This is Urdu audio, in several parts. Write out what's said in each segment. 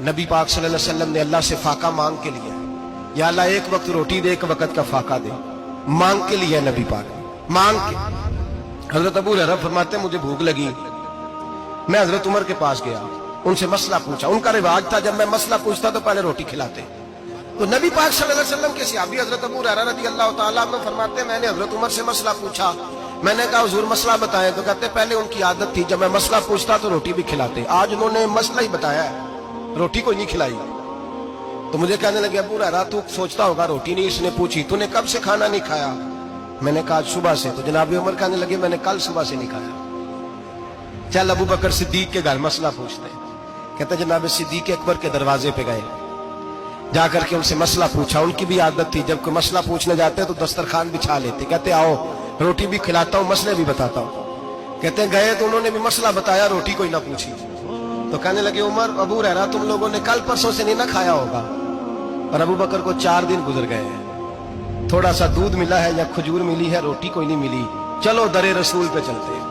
نبی پاک صلی اللہ علیہ وسلم نے اللہ سے فاقہ مانگ کے لیا، یا اللہ ایک وقت روٹی دے، ایک وقت کا فاقہ دے، مانگ کے لیا نبی پاک نے، مانگ کے۔ حضرت ابو ہریرہ فرماتے ہیں مجھے بھوک لگی، میں حضرت عمر کے پاس گیا، ان سے مسئلہ پوچھا۔ ان کا رواج تھا جب میں مسئلہ پوچھتا تو پہلے روٹی کھلاتے۔ تو نبی پاک صلی اللہ علیہ وسلم کے صحابی حضرت ابو ہریرہ رضی اللہ تعالیٰ عنہ فرماتے ہیں میں نے حضرت عمر سے مسئلہ پوچھا، میں نے کہا حضور مسئلہ بتائیں، تو کہتے پہلے ان کی عادت تھی جب میں مسئلہ پوچھتا تو روٹی بھی کھلاتے، آج انہوں نے مسئلہ ہی بتایا ہے، روٹی کوئی نہیں کھلائی۔ تو مجھے کہنے لگے ابو ہریرہ تو سوچتا ہوگا روٹی نہیں اس نے پوچھی، تو نے کب سے کھانا نہیں کھایا؟ میں نے کہا آج صبح سے۔ تو جناب عمر کہنے لگے میں نے کل صبح سے نہیں کھایا، چل ابو بکر صدیق کے گھر مسئلہ پوچھتے ہیں۔ کہتے جناب صدیق اکبر کے دروازے پہ گئے، جا کر کے ان سے مسئلہ پوچھا۔ ان کی بھی عادت تھی جب کوئی مسئلہ پوچھنے جاتے تو دسترخوان بچھا لیتے، کہتے آؤ روٹی بھی کھلاتا ہوں مسئلے بھی بتاتا ہوں۔ کہتے گئے تو انہوں نے بھی مسئلہ بتایا، روٹی کوئی نہ پوچھی۔ تو کہنے لگے عمر ابو ہریرہ تم لوگوں نے کل پرسوں سے نہیں نہ کھایا ہوگا۔ اور ابو بکر کو 4 دن گزر گئے ہیں، تھوڑا سا دودھ ملا ہے یا کھجور ملی ہے، روٹی کوئی نہیں ملی، چلو در رسول پہ چلتے ہیں،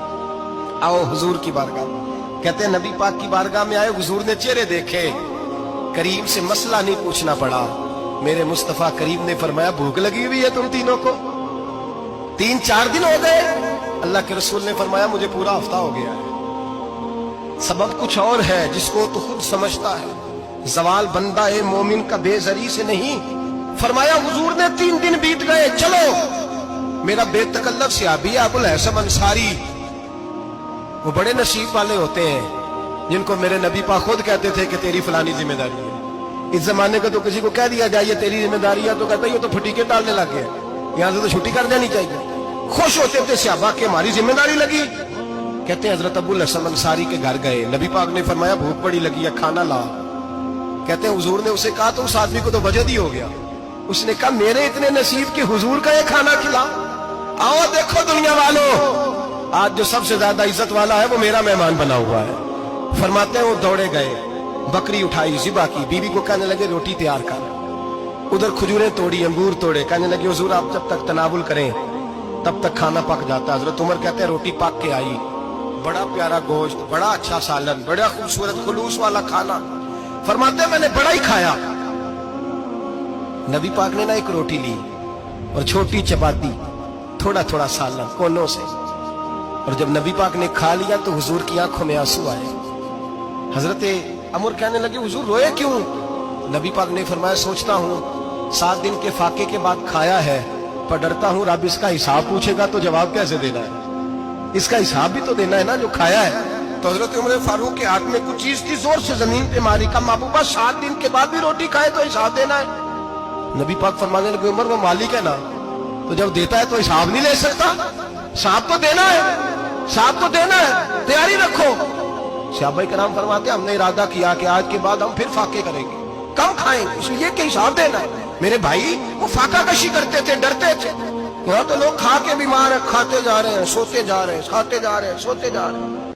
آؤ حضور کی بارگاہ۔ کہتے ہیں نبی پاک کی بارگاہ میں آئے، حضور نے چہرے دیکھے، کریم سے مسئلہ نہیں پوچھنا پڑا۔ میرے مصطفیٰ کریم نے فرمایا بھوک لگی ہوئی ہے تم تینوں کو؟ 3-4 دن ہو گئے؟ اللہ کے رسول نے فرمایا مجھے پورا ہفتہ ہو گیا ہے۔ سبب کچھ اور ہے جس کو تو خود سمجھتا ہے، زوال بندہ مومن کا بے زری سے نہیں۔ فرمایا حضور نے 3 دن بیت گئے، چلو۔ میرا بے تکلف صحابی ابو الحسن انصاری، وہ بڑے نصیب والے ہوتے ہیں جن کو میرے نبی پاک خود کہتے تھے کہ تیری فلانی ذمہ داری ہے۔ اس زمانے کا تو کسی کو کہہ دیا جائے تیری ذمہ داری ہے تو کہتا ہے یہ تو پھٹیکے ڈالنے لگ گیا، یہاں سے تو چھٹی کر جانی چاہیے۔ خوش ہوتے تھے صحابہ کہ ہماری ذمہ داری لگی۔ کہتے ہیں حضرت ابو الحسن انصاری کے گھر گئے، نبی پاک نے فرمایا بھوک بڑی لگی ہے کھانا لا۔ کہتے ہیں حضور نے اسے کہا تو اس آدمی کو تو وجد ہی ہو گیا، اس نے کہا میرے اتنے نصیب کہ حضور کا یہ کھانا کھلا۔ آؤ دیکھو دنیا والوں، آج جو سب سے زیادہ عزت والا ہے وہ میرا مہمان بنا ہوا ہے۔ فرماتے ہیں وہ دوڑے گئے، بکری اٹھائی، ذبح کی، بیوی کو کہنے لگے روٹی تیار کر، ادھر کھجوریں توڑی، انگور توڑے، کہنے لگے حضور آپ جب تک تناول کریں تب تک کھانا پک جاتا۔ حضرت عمر کہتے ہیں روٹی پک کے آئی، بڑا پیارا گوشت، بڑا اچھا سالن، بڑا خوبصورت خلوص والا کھانا۔ فرماتے ہیں میں نے بڑا ہی کھایا۔ نبی پاک نے نہ ایک روٹی لی اور چھوٹی چپاتی، تھوڑا تھوڑا سالن کونوں سے، اور جب نبی پاک نے کھا لیا تو حضور کی آنکھوں میں آنسو آئے۔ حضرت عمر کہنے لگے حضور روئے کیوں؟ نبی پاک نے فرمایا سوچتا ہوں 7 دن کے فاقے کے بعد کھایا ہے، پر ڈرتا ہوں رب اس کا حساب پوچھے گا تو جواب کیسے دینا ہے، اس کا حساب بھی تو دینا ہے نا جو کھایا ہے۔ تو حضرت عمر فاروق کے ہاتھ میں کچھ چیز تھی، زور سے زمین پہ ماری، کہا محبوبہ 7 دن کے بعد بھی روٹی کھائے تو حساب دینا ہے۔ نبی پاک فرمانے لگے عمر وہ مالک ہے نا، تو جب دیتا ہے تو حساب نہیں لے سکتا، حساب تو دینا ہے، حساب تو دینا ہے، تیاری رکھو۔ صحابہ کرام فرماتے ہیں ہم نے ارادہ کیا کہ آج کے بعد ہم پھر فاقے کریں گے، کم کھائیں گے، اس لیے کہ حساب دینا ہے۔ میرے بھائی وہ فاقہ کشی کرتے تھے، ڈرتے تھے۔ یہاں تو لوگ کھا کے بیمار ہیں، کھاتے جا رہے ہیں، سوتے جا رہے ہیں، کھاتے جا رہے ہیں، سوتے جا رہے ہیں۔